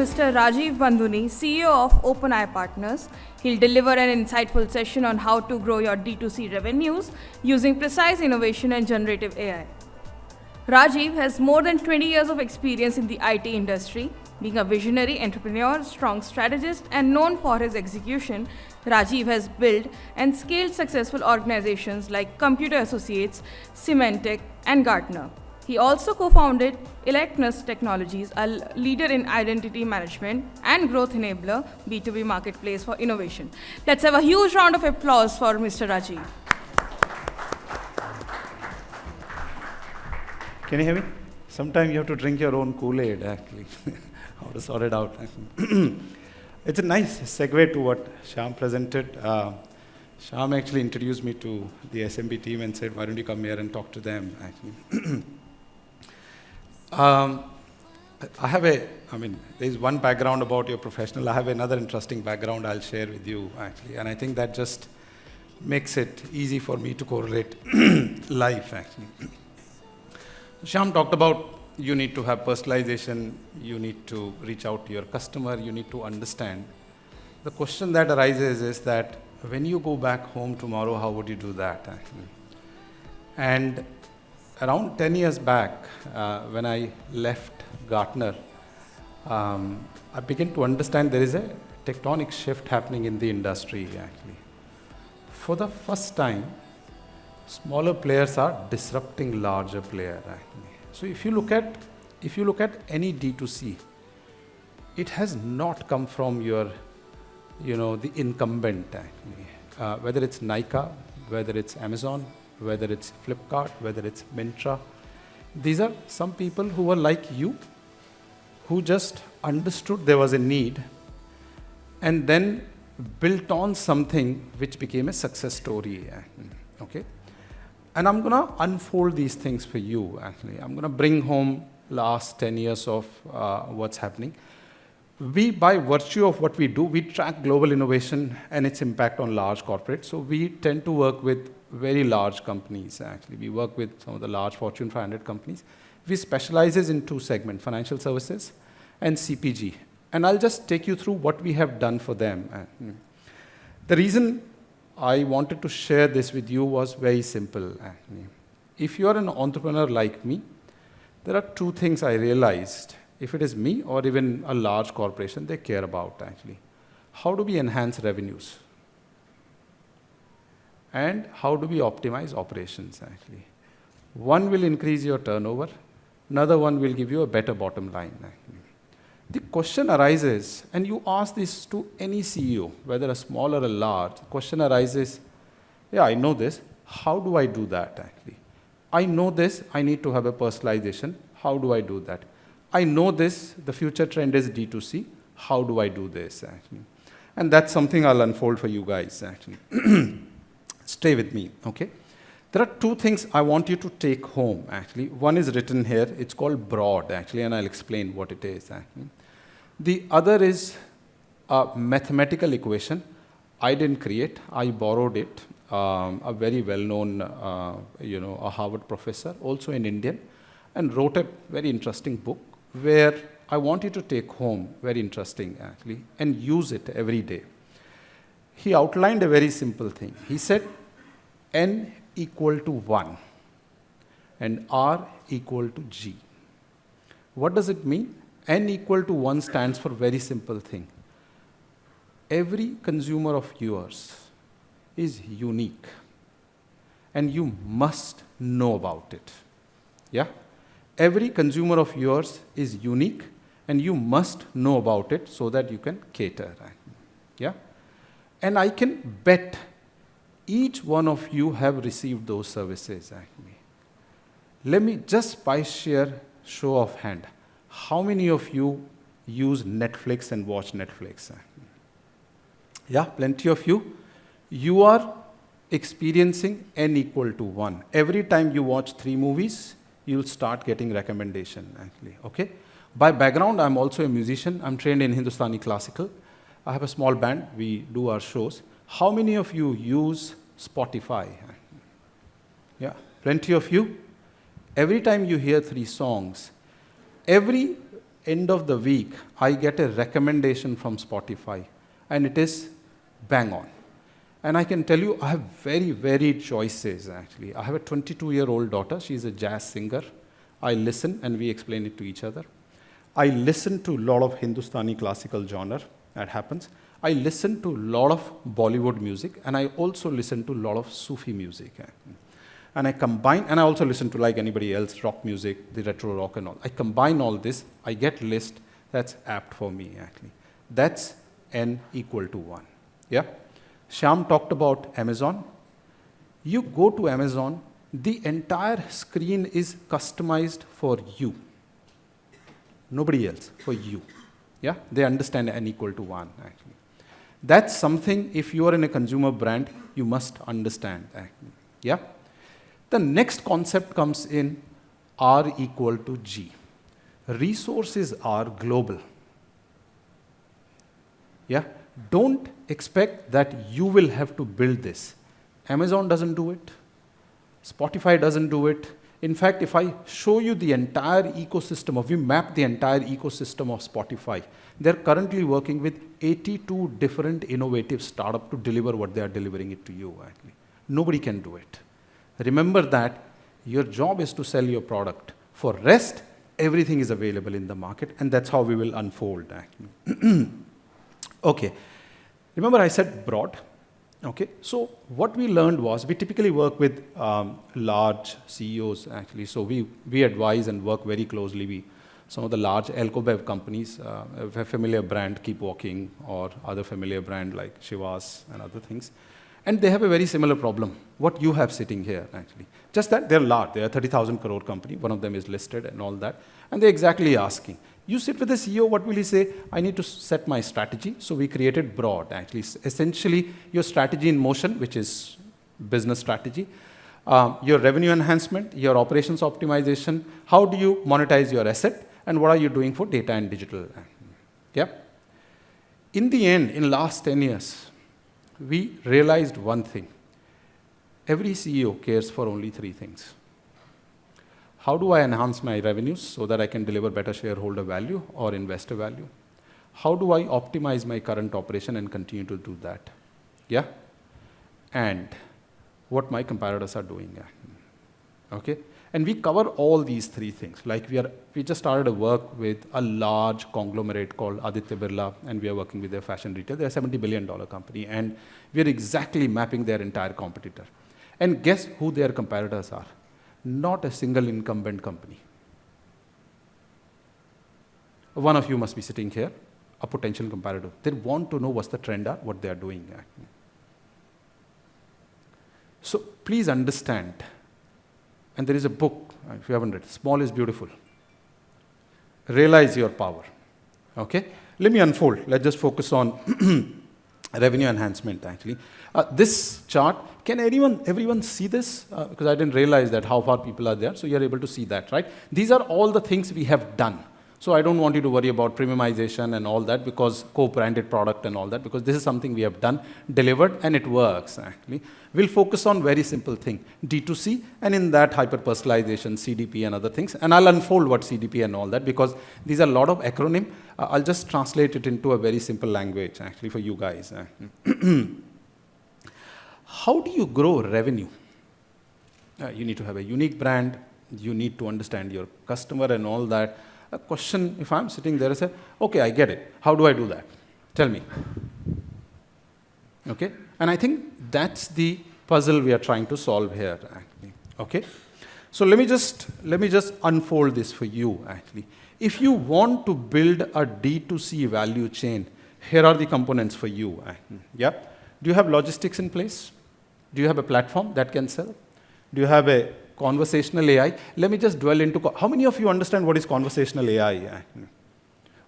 Mr. Rajeev Banduni, CEO of OpenI Partners. He'll deliver an insightful session on how to grow your DtoC revenues using precise innovation and generative AI. Rajeev has more than 20 years of experience in the IT industry. Being a visionary entrepreneur, strong strategist, and known for his execution, Rajeev has built and scaled successful organizations like Computer Associates, Symantic, and Gartner. He also co-founded Ilantus Technologies, a leader in identity management, and GrowthEnabler, B2B marketplace for innovation. Let's have a huge round of applause for Mr. Rajeev. Can you hear me? Sometimes you have to drink your own Kool-Aid, actually. How to sort it out. It's a nice segue to what Shyam presented. Shyam actually introduced me to the SMB team and said, why don't you come here and talk to them, actually. There's one background about your professional. I have another interesting background I'll share with you, actually. And I think that just makes it easy for me to correlate life, actually. Shyam talked about you need to have personalization, you need to reach out to your customer, you need to understand. The question that arises is that when you go back home tomorrow, how would you do that, actually? And around 10 years back, when I left Gartner, I began to understand there is a tectonic shift happening in the industry, actually. For the first time, smaller players are disrupting larger players, actually. So if you look at any DtoC, it has not come from your, the incumbent, actually. Whether it's Nykaa, whether it's Amazon, whether it's Flipkart, whether it's Myntra. These are some people who were like you, who just understood there was a need and then built on something which became a success story, okay? And I'm going to unfold these things for you, actually. I'm going to bring home last 10 years of what's happening. We, by virtue of what we do, we track global innovation and its impact on large corporates. So we tend to work with very large companies, actually. We work with some of the large Fortune 500 companies. We specialize in two segments, financial services and CPG. And I'll just take you through what we have done for them. The reason I wanted to share this with you was very simple, actually. If you're an entrepreneur like me, there are two things I realized. If it is me or even a large corporation, they care about, actually. How do we enhance revenues? And how do we optimize operations, actually? One will increase your turnover. Another one will give you a better bottom line, actually. The question arises, and you ask this to any CEO, whether a small or a large, the question arises, yeah, I know this. How do I do that, actually? I know this. I need to have a personalization. How do I do that? I know this. The future trend is DtoC. How do I do this, actually? And that's something I'll unfold for you guys, actually. Stay with me, okay? There are two things I want you to take home, actually. One is written here. It's called broad, actually, and I'll explain what it is, actually. The other is a mathematical equation. I didn't create. I borrowed it. A very well-known, a Harvard professor, also an Indian, and wrote a very interesting book where I want you to take home, very interesting, actually, and use it every day. He outlined a very simple thing. He said, N equal to 1 and R equal to G. What does it mean? N equal to 1 stands for very simple thing. Every consumer of yours is unique, and you must know about it. Yeah? Every consumer of yours is unique, and you must know about it so that you can cater. Yeah? And I can bet each one of you have received those services, actually. Let me just by sheer show of hand, how many of you use Netflix and watch Netflix? Yeah, plenty of you. You are experiencing N equal to 1. Every time you watch 3 movies, you'll start getting recommendation, actually, okay? By background, I'm also a musician. I'm trained in Hindustani classical. I have a small band. We do our shows. How many of you use Spotify? Yeah, plenty of you. Every time you hear 3 songs, every end of the week, I get a recommendation from Spotify, and it is bang on. And I can tell you, I have very varied choices, actually. I have a 22-year-old daughter. She's a jazz singer. I listen, and we explain it to each other. I listen to a lot of Hindustani classical genre. That happens. I listen to a lot of Bollywood music, and I also listen to a lot of Sufi music. And I combine, and I also listen to, like anybody else, rock music, the retro rock and all. I combine all this, I get a list that's apt for me, actually. That's n equal to 1. Yeah? Shyam talked about Amazon. You go to Amazon, the entire screen is customized for you. Nobody else, for you. Yeah? They understand n equal to 1, actually. That's something, if you are in a consumer brand, you must understand, actually. Yeah? The next concept comes in R equal to G. Resources are global. Yeah? Don't expect that you will have to build this. Amazon doesn't do it. Spotify doesn't do it. In fact, if I show you the entire ecosystem, if we map the entire ecosystem of Spotify, they're currently working with 82 different innovative startups to deliver what they are delivering it to you, actually. Nobody can do it. Remember that your job is to sell your product. For rest, everything is available in the market, and that's how we will unfold, actually. Okay. Remember I said broad? Okay. So what we learned was, we typically work with large CEOs, actually. So we advise and work very closely with some of the large Alcobev companies, a familiar brand, Keep Walking, or other familiar brand like Shivas and other things. And they have a very similar problem, what you have sitting here, actually. Just that they're large. They're a 30,000 crore company. One of them is listed and all that. And they're exactly asking. You sit with the CEO, what will he say? I need to set my strategy. So we created broad, actually. Essentially, your strategy in motion, which is business strategy, your revenue enhancement, your operations optimization, how do you monetize your asset, and what are you doing for data and digital? Yeah? In the end, in last 10 years, we realized one thing. Every CEO cares for only 3 things. How do I enhance my revenues so that I can deliver better shareholder value or investor value? How do I optimize my current operation and continue to do that? Yeah? And what my competitors are doing. Okay? And we cover all these 3 things. Like we just started to work with a large conglomerate called Aditya Birla, and we are working with their fashion retail. They're a $70 billion company, and we're exactly mapping their entire competitor. And guess who their competitors are? Not a single incumbent company. One of you must be sitting here, a potential competitor. They want to know what's the trend are, what they are doing. So please understand. And there is a book, if you haven't read, Small is Beautiful. Realize your power. Okay? Let me unfold. Let's just focus on revenue enhancement, actually. This chart, can everyone see this? Because I didn't realize that how far people are there. So you're able to see that, right? These are all the things we have done. So I don't want you to worry about premiumization and all that, because co-branded product and all that, because this is something we have done, delivered, and it works, actually. We'll focus on very simple thing, DtoC, and in that hyper-personalization, CDP and other things. And I'll unfold what CDP and all that, because these are a lot of acronym. I'll just translate it into a very simple language, actually, for you guys. How do you grow revenue? You need to have a unique brand. You need to understand your customer and all that. A question, if I'm sitting there, I say, okay, I get it. How do I do that? Tell me. Okay? And I think that's the puzzle we are trying to solve here, actually. Okay? So let me just unfold this for you, actually. If you want to build a D2C value chain, here are the components for you. Yeah? Do you have logistics in place? Do you have a platform that can sell? Do you have a conversational AI? Let me just dwell into, how many of you understand what is conversational AI?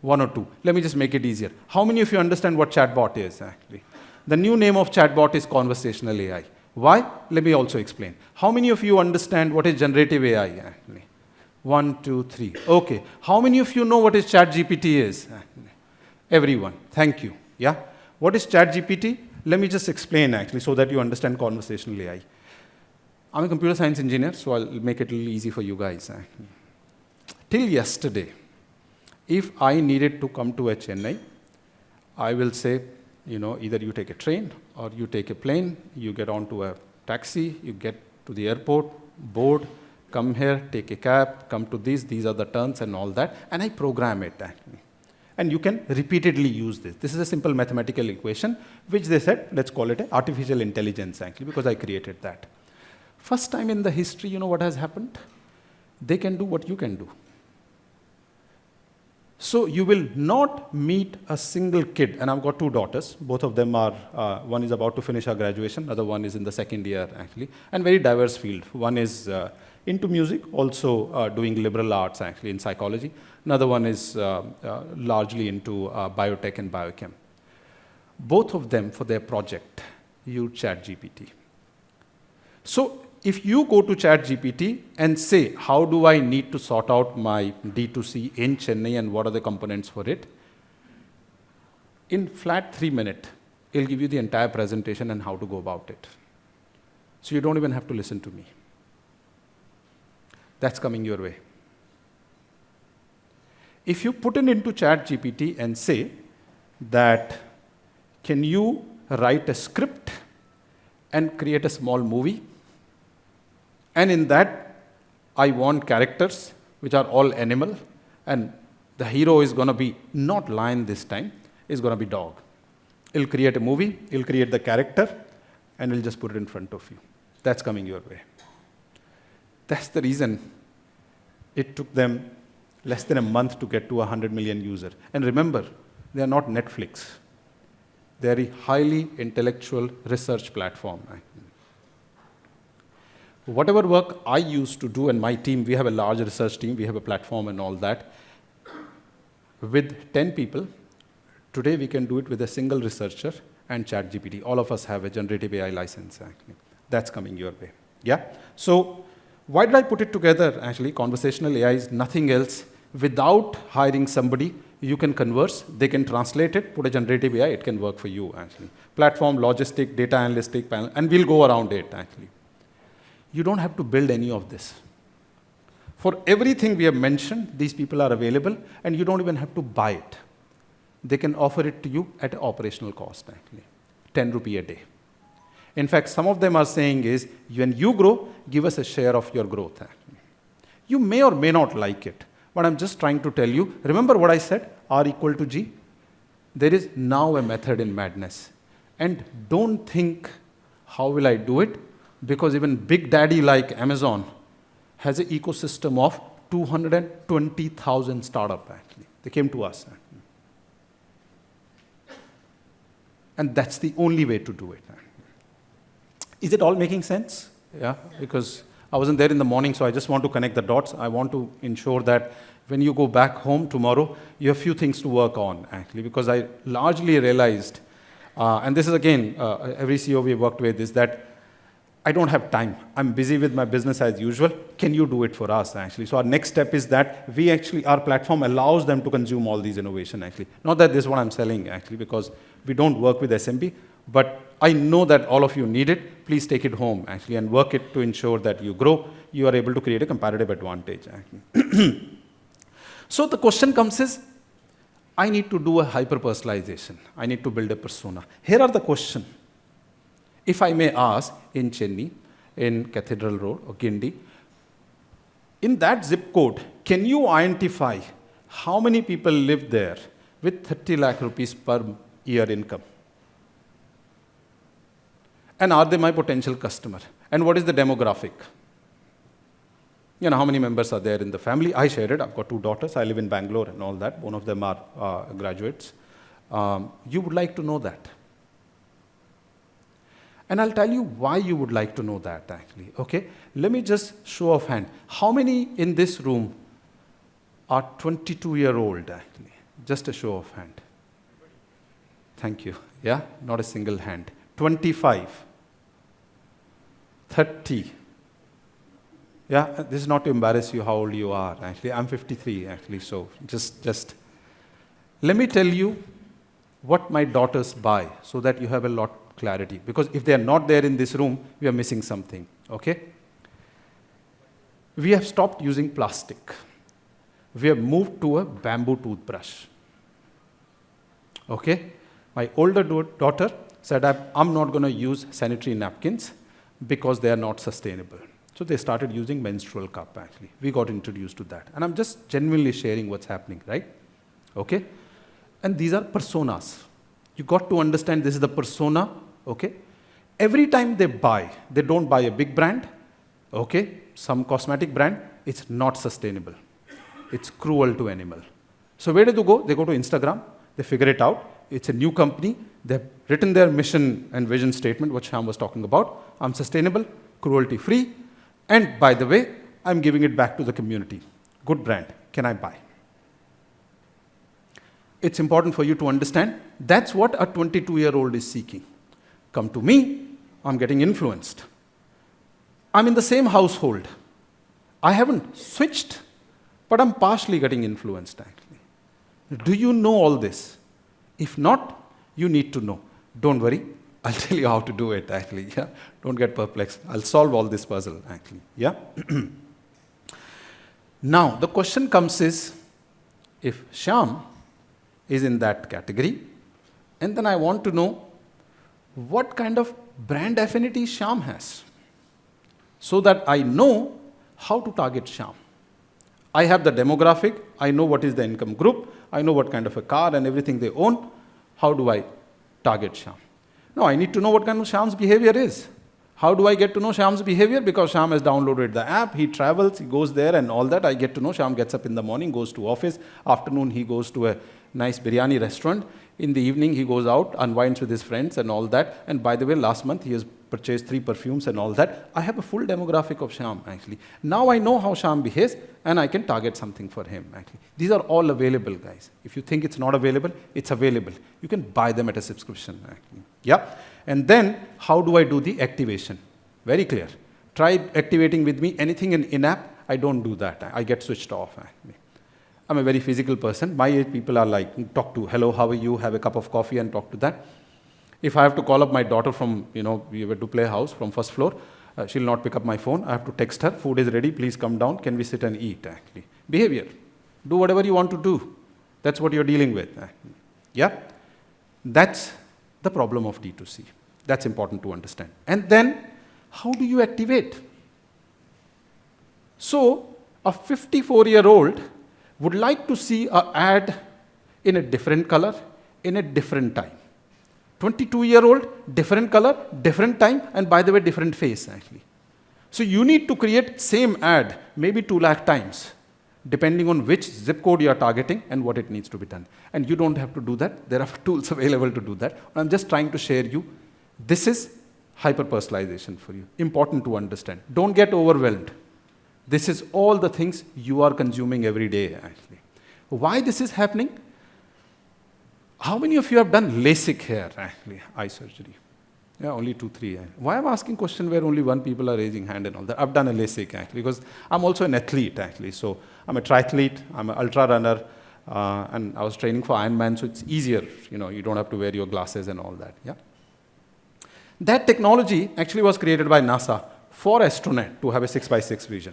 1 or 2. Let me just make it easier. How many of you understand what chatbot is, actually? The new name of chatbot is conversational AI. Why? Let me also explain. How many of you understand what is generative AI, actually? 1, 2, 3. Okay. How many of you know what is ChatGPT is? Everyone. Thank you. Yeah? What is ChatGPT? Let me just explain, actually, so that you understand conversational AI. I'm a computer science engineer, so I'll make it a little easy for you guys. Till yesterday, If I needed to come to a Chennai, I will say, either you take a train or you take a plane, you get onto a taxi, you get to the airport, board, come here, take a cab, come to these are the turns and all that, and I program it actually. And you can repeatedly use this. This is a simple mathematical equation, which they said, let's call it artificial intelligence actually, because I created that. First time in the history, you know what has happened? They can do what you can do. So you will not meet a single kid, and I've got 2 daughters. Both of them are, one is about to finish her graduation, other one is in the 2nd year actually, and very diverse field. One is into music, also doing liberal arts actually in psychology. Another one is largely into biotech and biochem. Both of them, for their project, use ChatGPT. So if you go to ChatGPT and say, how do I need to sort out my DtoC in Chennai and what are the components for it? In flat 3 minutes, it'll give you the entire presentation and how to go about it. So you don't even have to listen to me. That's coming your way. If you put it into ChatGPT and say that, can you write a script and create a small movie? And in that, I want characters which are all animal, and the hero is going to be not lion this time, is going to be dog. It'll create a movie, it'll create the character, and it'll just put it in front of you. That's coming your way. That's the reason it took them less than a month to get to 100 million users. And remember, they are not Netflix. They are a highly intellectual research platform. Whatever work I used to do, and my team, we have a large research team, we have a platform and all that. With 10 people, today we can do it with a single researcher and ChatGPT. All of us have a generative AI license, actually. That's coming your way. Yeah? So why did I put it together? Actually, conversational AI is nothing else. Without hiring somebody, you can converse, they can translate it, put a generative AI, it can work for you, actually. Platform, logistic, data analytic panel, and we'll go around it, actually. You don't have to build any of this. For everything we have mentioned, these people are available, and you don't even have to buy it. They can offer it to you at an operational cost, actually, 10 rupee a day. In fact, some of them are saying is, when you grow, give us a share of your growth, actually. You may or may not like it, but I'm just trying to tell you, remember what I said, R equal to G? There is now a method in madness. And don't think, how will I do it? Because even big daddy like Amazon has an ecosystem of 220,000 startups, actually. They came to us. Actually. And that's the only way to do it. Is it all making sense? Yeah, because I wasn't there in the morning, so I just want to connect the dots. I want to ensure that when you go back home tomorrow, you have a few things to work on, actually, because I largely realized, and this is again, every CEO we worked with, is that I don't have time. I'm busy with my business as usual. Can you do it for us, actually? So our next step is that we actually, our platform allows them to consume all these innovation, actually. Not that this is what I'm selling, actually, because we don't work with SMB, but I know that all of you need it. Please take it home, actually, and work it to ensure that you grow. You are able to create a comparative advantage, actually. So the question comes is, I need to do a hyper-personalization. I need to build a persona. Here are the questions. If I may ask, in Chennai, in Cathedral Road or Gindi, in that zip code, can you identify how many people live there with 30 lakh rupees per year income? And are they my potential customer? And what is the demographic? You know, how many members are there in the family? I share it. I've got 2 daughters. I live in Bangalore and all that. One of them are graduates. You would like to know that. And I'll tell you why you would like to know that, actually. Okay? Let me just show of hand. How many in this room are 22-year-old, actually? Just a show of hand. Thank you. Yeah? Not a single hand. 25. 30. Yeah? This is not to embarrass you how old you are, actually. I'm 53, actually. So just let me tell you what my daughters buy so that you have a lot clarity. Because if they are not there in this room, we are missing something, okay? We have stopped using plastic. we have moved to a bamboo toothbrush. Okay? My older daughter said, I'm not going to use sanitary napkins because they are not sustainable. So they started using menstrual cup, actually. We got introduced to that. And I'm just genuinely sharing what's happening, right? Okay? And these are personas. You got to understand this is the persona, okay? Every time they buy, they don't buy a big brand, okay? Some cosmetic brand, it's not sustainable. It's cruel to animal. So where do they go? They go to Instagram, they figure it out. It's a new company. They've written their mission and vision statement, what Shyam was talking about. I'm sustainable, cruelty-free, and by the way, I'm giving it back to the community. Good brand. Can I buy? It's important for you to understand that's what a 22-year-old is seeking. Come to me, I'm getting influenced. I'm in the same household. I haven't switched, but I'm partially getting influenced, actually. Do you know all this? If not, you need to know. Don't worry, I'll tell you how to do it, actually. Yeah? Don't get perplexed. I'll solve all this puzzle, actually. Yeah? Now, the question comes is, if Shyam is in that category, and then I want to know what kind of brand affinity Shyam has, so that I know how to target Shyam. I have the demographic, I know what is the income group, I know what kind of a car and everything they own. How do I target Shyam? No, I need to know what kind of Shyam's behavior is. How do I get to know Shyam's behavior? Because Shyam has downloaded the app, he travels, he goes there and all that. I get to know Shyam gets up in the morning, goes to office. Afternoon, he goes to a nice biryani restaurant. In the evening, he goes out, unwinds with his friends and all that. And by the way, last month, he has purchased 3 perfumes and all that. I have a full demographic of Shyam, actually. Now I know how Shyam behaves, and I can target something for him, actually. These are all available, guys. If you think it's not available, it's available. You can buy them at a subscription, actually. Yeah? And then, how do I do the activation? Very clear. Try activating with me anything in-app. I don't do that. I get switched off, actually. I'm a very physical person. My age people are like, talk to, hello, how are you? Have a cup of coffee and talk to that. If I have to call up my daughter from, we were to play house from first floor, she'll not pick up my phone. I have to text her, food is ready, please come down. Can we sit and eat, actually? Behavior. Do whatever you want to do. That's what you're dealing with, actually. Yeah? That's the problem of DtoC. That's important to understand. And then, how do you activate? So, a 54-year-old would like to see an ad in a different color, in a different time. 22-year-old, different color, different time, and by the way, different face, actually. So you need to create same ad, maybe 2 lakh times, depending on which zip code you are targeting and what it needs to be done. And you don't have to do that. There are tools available to do that. I'm just trying to share you. This is hyper-personalization for you. Important to understand. Don't get overwhelmed. This is all the things you are consuming every day, actually. Why this is happening? How many of you have done LASIK hair, actually, eye surgery? Yeah, only 2, 3. Why I'm asking question where only 1 people are raising hand and all that? I've done a LASIK, actually, because I'm also an athlete, actually. So I'm a triathlete, I'm an ultra runner, and I was training for Ironman, so it's easier. You don't have to wear your glasses and all that, yeah? That technology actually was created by NASA for astronaut to have a 6x6 vision.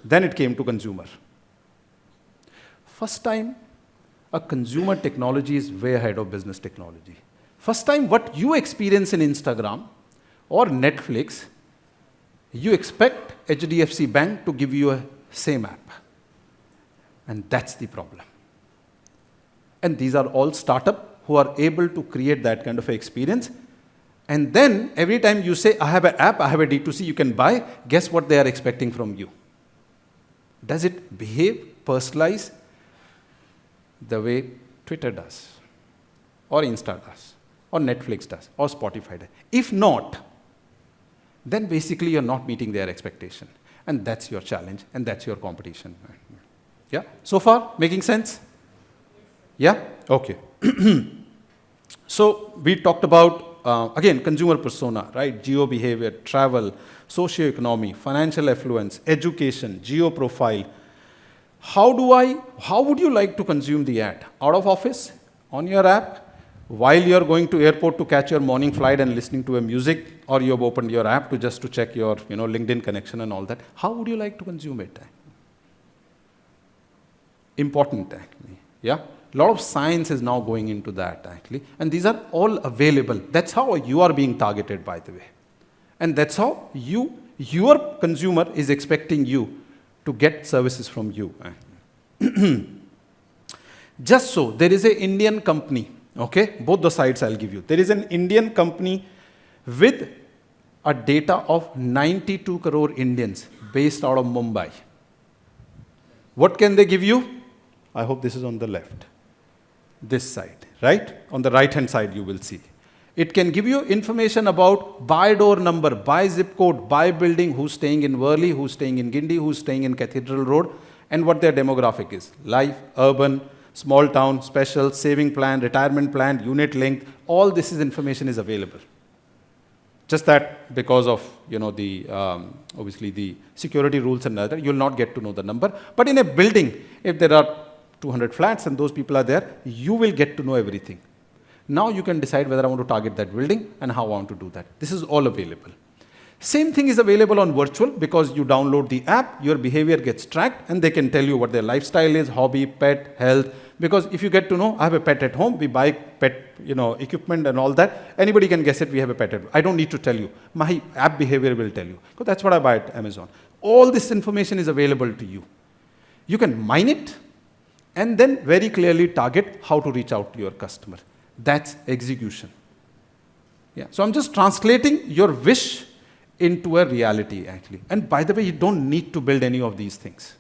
Then it came to consumer. First time, a consumer technology is way ahead of business technology. First time, what you experience in Instagram or Netflix, you expect HDFC Bank to give you a same app. And that's the problem. And these are all startups who are able to create that kind of experience. And then, every time you say, I have an app, I have a DtoC, you can buy, guess what they are expecting from you? Does it behave, personalize, the way Twitter does, or Insta does, or Netflix does, or Spotify does? If not, then basically you're not meeting their expectation. And that's your challenge, and that's your competition. Yeah? So far, making sense? Yeah? Okay. So, we talked about again, consumer persona, right? Geo behavior, travel, socio-economy, financial affluence, education, geo profile. How would you like to consume the ad? Out of office, on your app, while you're going to airport to catch your morning flight and listening to a music, or you've opened your app to check your LinkedIn connection and all that. How would you like to consume it? important actually. Yeah, a lot of science is now going into that actually, and these are all available. That's how you are being targeted, by the way, and that's how your consumer is expecting you to get services from you. Just so, there is an Indian company, okay? Both the sides I'll give you. There is an Indian company with a data of 92 crore Indians based out of Mumbai. What can they give you? I hope this is on the left. This side, right? On the right-hand side, you will see. It can give you information about by door number, by zip code, by building, who's staying in Worli, who's staying in Guindy, who's staying in Cathedral Road, and what their demographic is. Life, urban, small town, special, saving plan, retirement plan, unit length, all this information is available. Just that because of the obviously the security rules and other, you'll not get to know the number. But in a building, if there are 200 flats and those people are there, you will get to know everything. Now you can decide whether I want to target that building and how I want to do that. This is all available. Same thing is available on virtual because you download the app, your behavior gets tracked, and they can tell you what their lifestyle is, hobby, pet, health. Because if you get to know, I have a pet at home, we buy pet equipment and all that, anybody can guess it, we have a pet at home. I don't need to tell you. My app behavior will tell you. Because that's what I buy at Amazon. All this information is available to you. You can mine it and then very clearly target how to reach out to your customer. That's execution. Yeah. So I'm just translating your wish into a reality, actually. And by the way, you don't need to build any of these things.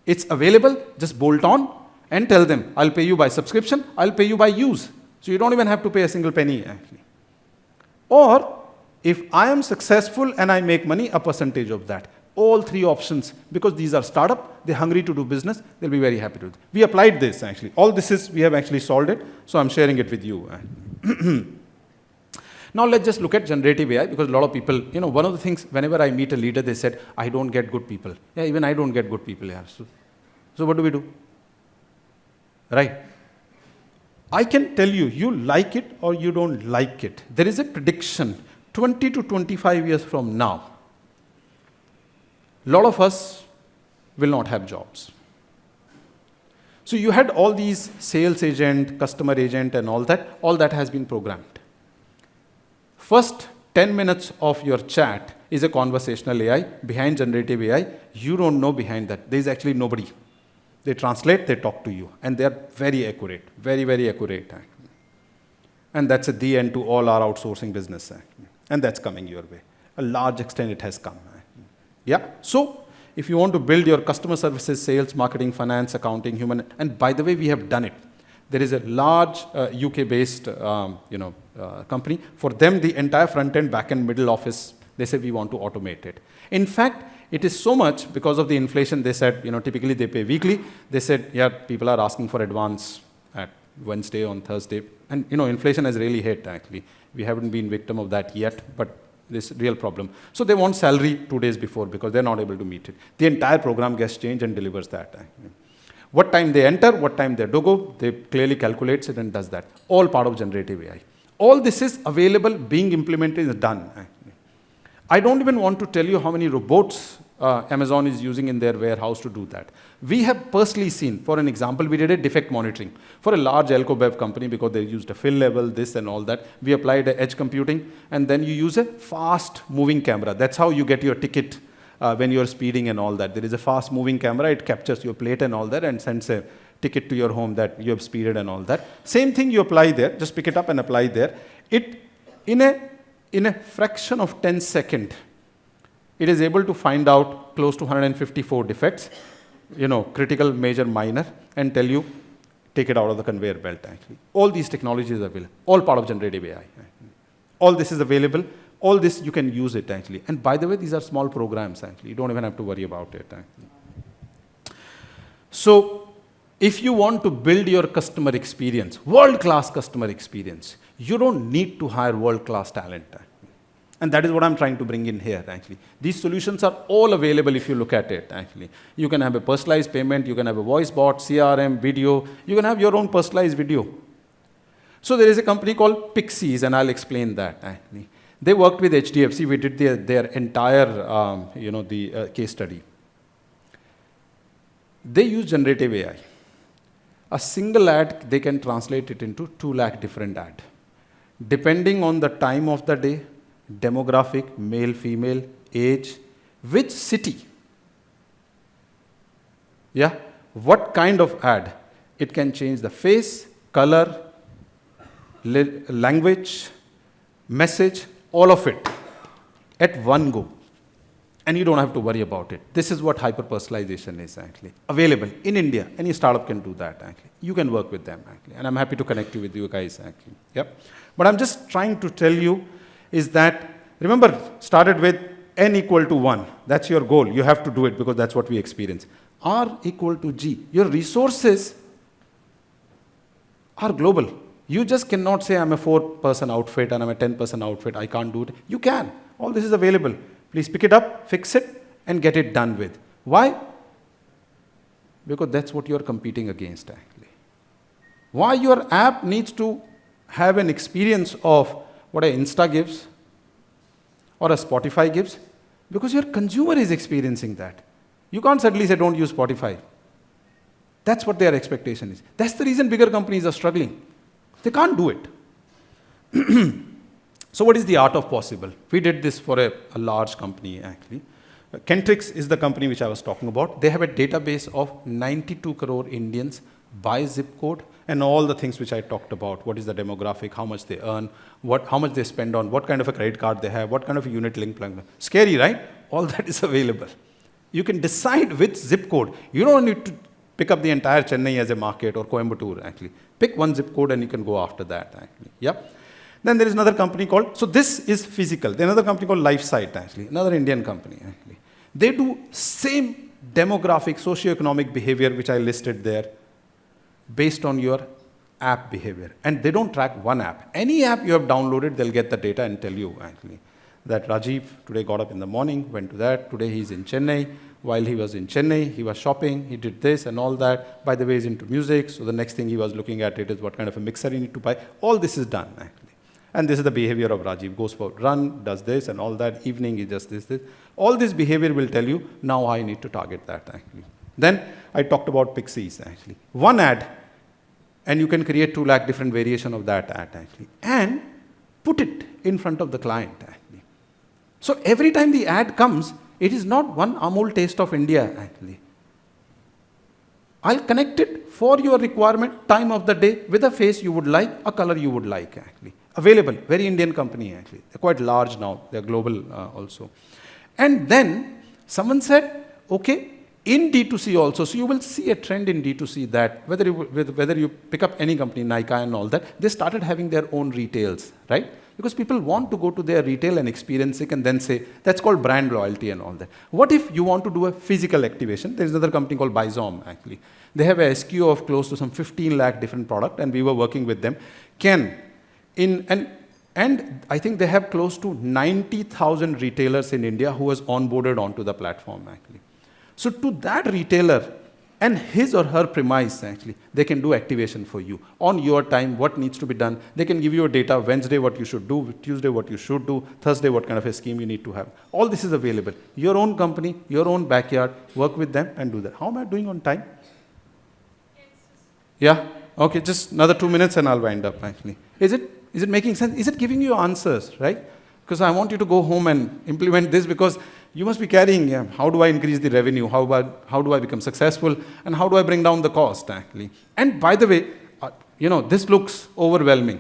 It's available, just bolt on and tell them, I'll pay you by subscription, I'll pay you by use. So you don't even have to pay a single penny, actually. Or, if I am successful and I make money, a percentage of that. All three options, because these are startup, they're hungry to do business, they'll be very happy to do it. We applied this, actually. All this is, we have actually solved it, so I'm sharing it with you. Now let's just look at generative AI, because a lot of people, one of the things, whenever I meet a leader, they said, I don't get good people. Yeah, even I don't get good people. Yeah. So what do we do? Right? I can tell you, you like it or you don't like it. There is a prediction, 20 to 25 years from now, a lot of us will not have jobs. So you had all these sales agent, customer agent, and all that has been programmed. First 10 minutes of your chat is a conversational AI. Behind generative AI, you don't know behind that. There is actually nobody. They translate, they talk to you, and they are very accurate, very, very accurate. And that's at the end to all our outsourcing business. And that's coming your way. A large extent it has come. Yeah. So if you want to build your customer services, sales, marketing, finance, accounting, human, and by the way, we have done it. There is a large UK-based company. For them, the entire front-end, back-end, middle office, they said we want to automate it. In fact, it is so much because of the inflation. They said, typically they pay weekly. They said, yeah, people are asking for advance at Wednesday, on Thursday. And inflation has really hit, actually. We haven't been victim of that yet, but this real problem. So they want salary 2 days before because they're not able to meet it. The entire program gets changed and delivers that. What time they enter, what time they go, they clearly calculates it and does that. All part of generative AI. All this is available, being implemented, is done. I don't even want to tell you how many robots Amazon is using in their warehouse to do that. We have personally seen, for an example, we did a defect monitoring for a large Alcobev company because they used a fill level, this and all that. We applied edge computing, and then you use a fast moving camera. That's how you get your ticket when you're speeding and all that. There is a fast moving camera, it captures your plate and all that and sends a ticket to your home that you have speeded and all that. Same thing you apply there, just pick it up and apply there. It, in a fraction of 10 seconds, it is able to find out close to 154 defects, critical, major, minor, and tell you, take it out of the conveyor belt, actually. All these technologies are available, all part of generative AI. All this is available. All this, you can use it, actually. And by the way, these are small programs, actually. You don't even have to worry about it, actually. So, if you want to build your customer experience, world-class customer experience, you don't need to hire world-class talent. And that is what I'm trying to bring in here, actually. These solutions are all available if you look at it, actually. You can have a personalized payment, you can have a voice bot, CRM, video, you can have your own personalized video. So there is a company called Pixies, and I'll explain that, actually. They worked with HDFC. We did their entire, case study. They use generative AI. A single ad, they can translate it into 2 lakh different ad. Depending on the time of the day, demographic, male, female, age, which city, yeah, what kind of ad, it can change the face, color, language, message, all of it at one go. And you don't have to worry about it. This is what hyper-personalization is actually. Available in India. Any startup can do that actually. You can work with them actually. And I'm happy to connect you with you guys actually. Yep. But I'm just trying to tell you is that, remember, started with n equal to 1. That's your goal. You have to do it because that's what we experience. R equal to G. Your resources are global. You just cannot say I'm a 4-person outfit and I'm a 10-person outfit. I can't do it. You can. All this is available. Please pick it up, fix it, and get it done with. Why? Because that's what you're competing against, actually. Why your app needs to have an experience of what an Insta gives or a Spotify gives? Because your consumer is experiencing that. You can't suddenly say, don't use Spotify. That's what their expectation is. That's the reason bigger companies are struggling. They can't do it. So what is the art of possible? We did this for a large company, actually. Kentrix is the company which I was talking about. They have a database of 92 crore Indians by zip code and all the things which I talked about. What is the demographic, how much they earn, how much they spend on, what kind of a credit card they have, what kind of a unit link plan. Scary, right? All that is available. You can decide which zip code. You don't need to pick up the entire Chennai as a market or Coimbatore, actually. Pick one zip code and you can go after that, actually. Yep. Then there is another company called, so this is physical. There's another company called LifeSite, actually, another Indian company, actually. They do same demographic, socioeconomic behavior, which I listed there, based on your app behavior. And they don't track one app. Any app you have downloaded, they'll get the data and tell you, actually, that Rajeev today got up in the morning, went to that, today he's in Chennai. While he was in Chennai, he was shopping, he did this and all that. By the way, he's into music, so the next thing he was looking at it is what kind of a mixer you need to buy. All this is done, actually. And this is the behavior of Rajeev. Goes for run, does this and all that. Evening, he does this. All this behavior will tell you, now I need to target that, actually. Then I talked about Pixies, actually. One ad, and you can create 2 lakh different variation of that ad, actually. And put it in front of the client, actually. So every time the ad comes, it is not one Amul taste of India, actually. I'll connect it for your requirement, time of the day, with a face you would like, a color you would like, actually. Available, very Indian company, actually. They're quite large now. They're global also. And then someone said, okay, in DtoC also, so you will see a trend in DtoC that whether you pick up any company, Nike and all that, they started having their own retails, right? Because people want to go to their retail and experience it and then say, that's called brand loyalty and all that. What if you want to do a physical activation? There's another company called Bizom, actually. They have a SKU of close to some 15 lakh different product, and we were working with them. And I think they have close to 90,000 retailers in India who has onboarded onto the platform, actually. So to that retailer and his or her premise, actually, they can do activation for you. On your time, what needs to be done. They can give you a data, Wednesday what you should do, Tuesday what you should do, Thursday what kind of a scheme you need to have. All this is available. Your own company, your own backyard, work with them and do that. How am I doing on time? Yeah? Okay, just another 2 minutes and I'll wind up, actually. Is it making sense? Is it giving you answers, right? Because I want you to go home and implement this because you must be carrying, how do I increase the revenue? How do I become successful? And how do I bring down the cost, actually? And by the way, this looks overwhelming.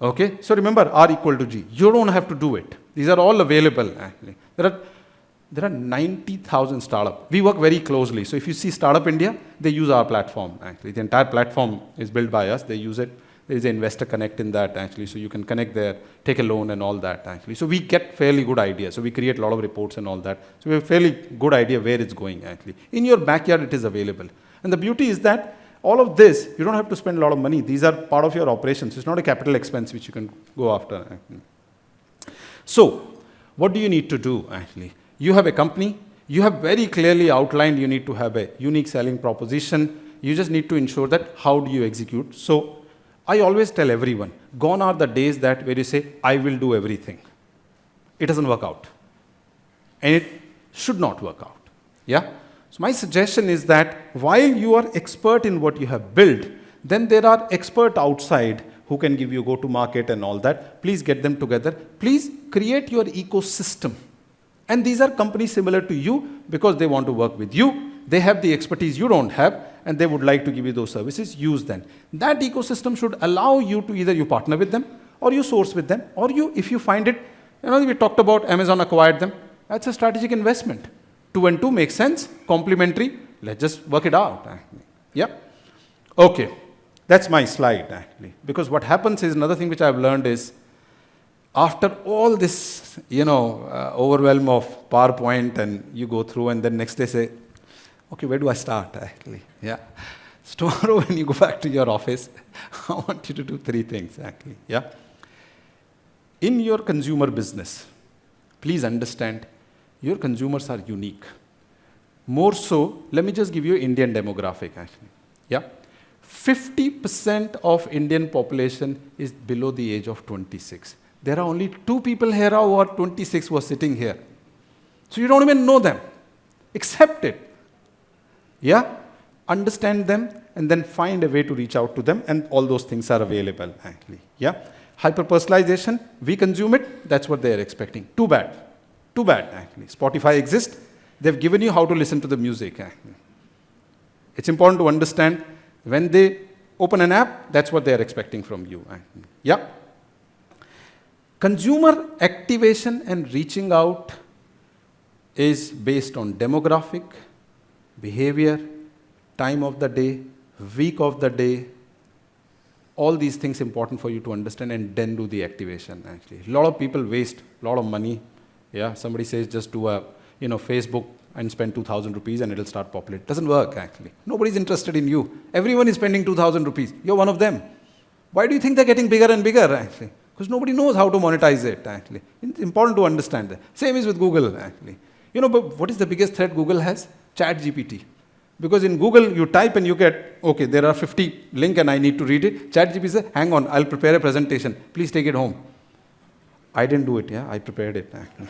Okay? So remember, R equal to G. You don't have to do it. These are all available, actually. There are 90,000 startups. We work very closely. So if you see Startup India, they use our platform, actually. The entire platform is built by us. They use it. There is an investor connect in that, actually, so you can connect there, take a loan and all that, actually. So we get fairly good ideas. So we create a lot of reports and all that. So we have a fairly good idea where it's going, actually. In your backyard, it is available. And the beauty is that all of this, you don't have to spend a lot of money. These are part of your operations. It's not a capital expense which you can go after, actually. So what do you need to do, actually? You have a company. You have very clearly outlined you need to have a unique selling proposition. You just need to ensure that how do you execute. So I always tell everyone, gone are the days that where you say, I will do everything. It doesn't work out. And it should not work out. Yeah? So my suggestion is that while you are expert in what you have built, then there are experts outside who can give you go-to-market and all that. Please get them together. Please create your ecosystem. And these are companies similar to you because they want to work with you. They have the expertise you don't have, and they would like to give you those services. Use them. That ecosystem should allow you to either you partner with them, or you source with them, or you, if you find it, we talked about Amazon acquired them. That's a strategic investment. 2 and 2 makes sense, complementary. Let's just work it out. Yeah. Okay. That's my slide, actually. Because what happens is, another thing which I've learned is, after all this, overwhelm of PowerPoint, and you go through, and then next day say, okay, where do I start, actually? Yeah. So tomorrow when you go back to your office, I want you to do 3 things, actually. Yeah. In your consumer business, please understand, your consumers are unique. More so, let me just give you Indian demographic, actually. Yeah. 50% of Indian population is below the age of 26. There are only 2 people here who are 26 who are sitting here. So you don't even know them. Accept it. Yeah? Understand them and then find a way to reach out to them, and all those things are available, actually. Yeah? Hyper-personalization, we consume it, that's what they are expecting. Too bad. Too bad, actually. Spotify exists. They've given you how to listen to the music, actually. It's important to understand when they open an app, that's what they are expecting from you, actually. Yeah? Consumer activation and reaching out is based on demographic, behavior, time of the day, week of the day, all these things important for you to understand, and then do the activation, actually. A lot of people waste a lot of money. Yeah, somebody says just do a, Facebook and spend 2,000 rupees and it'll start populating. Doesn't work, actually. Nobody's interested in you. Everyone is spending 2,000 rupees. You're one of them. Why do you think they're getting bigger and bigger, actually? Because nobody knows how to monetize it, actually. It's important to understand that. Same is with Google, actually. But what is the biggest threat Google has? ChatGPT. Because in Google, you type and you get, okay, there are 50 links and I need to read it. ChatGPT says, hang on, I'll prepare a presentation. Please take it home. I didn't do it, yeah? I prepared it, actually.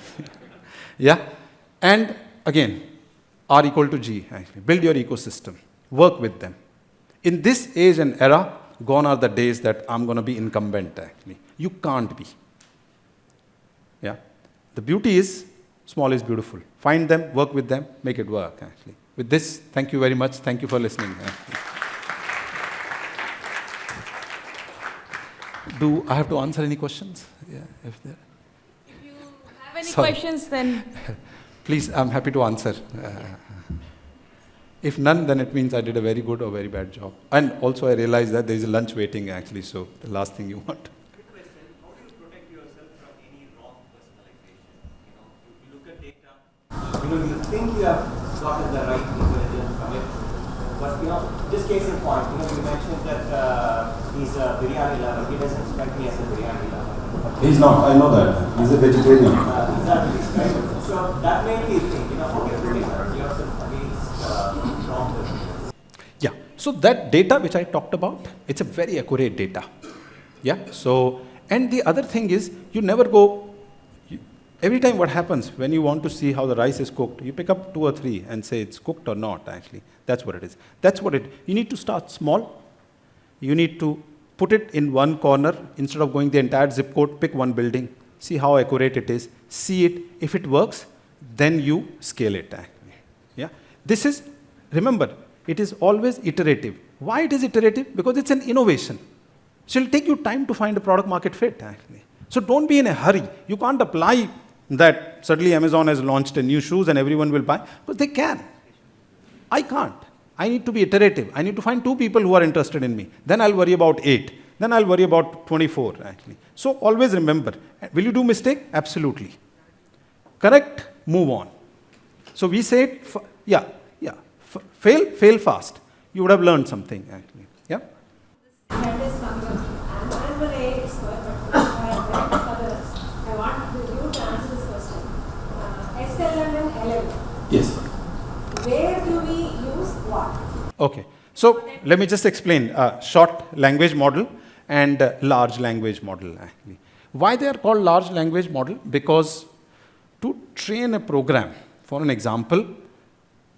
Yeah? And again, R equal to G, actually. Build your ecosystem. Work with them. In this age and era, gone are the days that I'm going to be incumbent, actually. You can't be. Yeah? The beauty is, small is beautiful. Find them, work with them, make it work, actually. With this, thank you very much. Thank you for listening. Do I have to answer any questions? Yeah, if you have any questions, then... Please, I'm happy to answer. If none, then it means I did a very good or very bad job. And also I realize that there is a lunch waiting, actually, so the last thing you want. Quick question. How do you protect yourself from any wrong personalization? You look at data, you think you have gotten the right intelligence from it, but just case in point, you mentioned that he's a biryani lover. He doesn't strike me as a biryani lover. He's not, I know that. He's a vegetarian. Exactly, right? So that made me think, how do you protect yourself against wrong personalization? Yeah, so that data which I talked about, it's a very accurate data. Yeah, so, and the other thing is, you never go, every time what happens when you want to see how the rice is cooked, you pick up 2 or 3 and say it's cooked or not, actually. That's what it is. That's what you need to start small. You need to put it in one corner instead of going the entire zip code, pick one building, see how accurate it is, see it. If it works, then you scale it, actually. Yeah. This is, remember, it is always iterative. Why it is iterative? Because it's an innovation. So it'll take you time to find a product market fit, actually. So don't be in a hurry. You can't apply that suddenly Amazon has launched a new shoes and everyone will buy, because they can. I can't. I need to be iterative. I need to find 2 people who are interested in me. Then I'll worry about 8. Then I'll worry about 24, actually. So always remember, will you do mistake? Absolutely. Correct? Move on. So we say, fail fast. You would have learned something, actually. Yeah? I'm an AI expert, but I have read others. I want you to answer this question. SLM and LLM. Yes. Where do we use what? Okay. So let me just explain short language model and large language model, actually. Why they are called large language model? Because to train a program, for an example,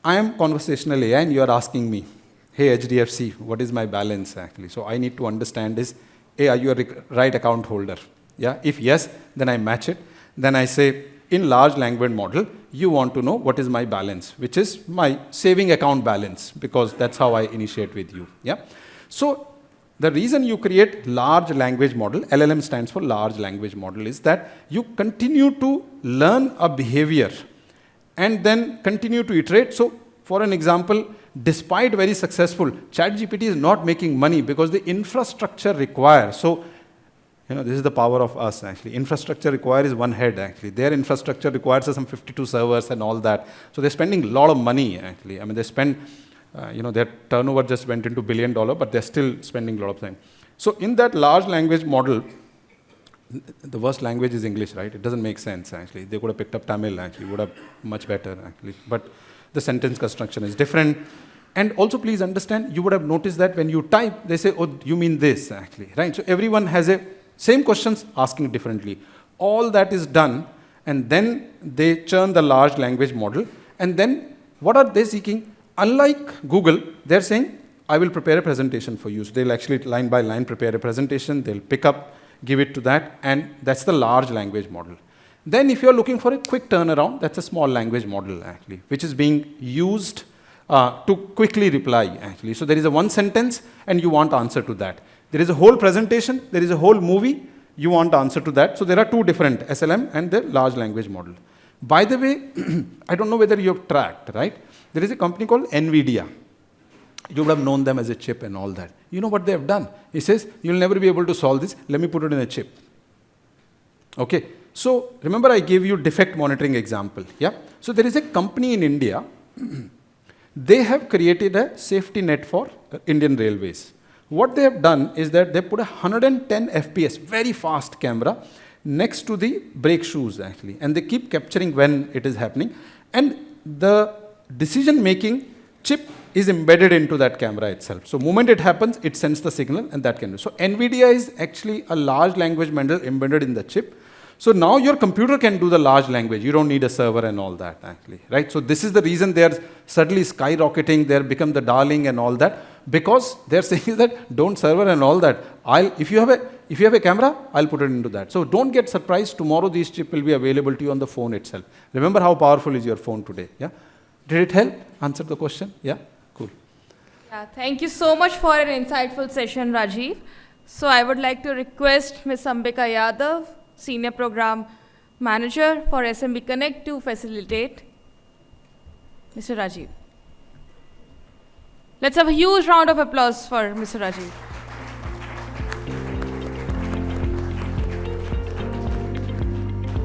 I am conversational AI and you are asking me, hey HDFC, what is my balance actually? So I need to understand is, hey, are you a right account holder? Yeah, if yes, then I match it. Then I say, in large language model, you want to know what is my balance, which is my saving account balance, because that's how I initiate with you. Yeah. So the reason you create large language model, LLM stands for large language model, is that you continue to learn a behavior and then continue to iterate. So for an example, despite very successful, ChatGPT is not making money because the infrastructure required. So, this is the power of us actually. Infrastructure required is one head actually. Their infrastructure requires some 52 servers and all that. So they're spending a lot of money actually. I mean, they spend, their turnover just went into $1 billion, but they're still spending a lot of time. So in that large language model, the worst language is English, right? It doesn't make sense actually. They could have picked up Tamil actually, would have much better actually. But the sentence construction is different. And also please understand, you would have noticed that when you type, they say, oh, you mean this actually, right? So everyone has a same questions asking differently. All that is done, and then they churn the large language model. And then what are they seeking? Unlike Google, they're saying, I will prepare a presentation for you. So they'll actually line by line prepare a presentation, they'll pick up, give it to that, and that's the large language model. Then if you're looking for a quick turnaround, that's a small language model actually, which is being used to quickly reply actually. So there is a one sentence and you want answer to that. There is a whole presentation, there is a whole movie, you want answer to that. So there are two different, SLM and the large language model. By the way, I don't know whether you have tracked, right? There is a company called NVIDIA. You would have known them as a chip and all that. You know what they have done? He says, you'll never be able to solve this, let me put it in a chip. Okay, so remember I gave you defect monitoring example, yeah? So there is a company in India, they have created a safety net for Indian Railways. What they have done is that they put a 110 FPS, very fast camera, next to the brake shoes actually. And they keep capturing when it is happening. And the decision-making chip is embedded into that camera itself. So moment it happens, it sends the signal and that can do. So NVIDIA is actually a large language model embedded in the chip. So now your computer can do the large language. You don't need a server and all that actually, right? So this is the reason they're suddenly skyrocketing. They're become the darling and all that, because they're saying that don't server and all that. If you have a camera, I'll put it into that. So don't get surprised. Tomorrow these chip will be available to you on the phone itself. Remember how powerful is your phone today? Yeah. Did it help? Answer the question? Yeah. Cool. Yeah. Thank you so much for an insightful session, Rajeev. So I would like to request Ms. Ambika Yadav, Senior Program Manager for SMBConnect, to facilitate Mr. Rajeev. Let's have a huge round of applause for Mr. Rajeev.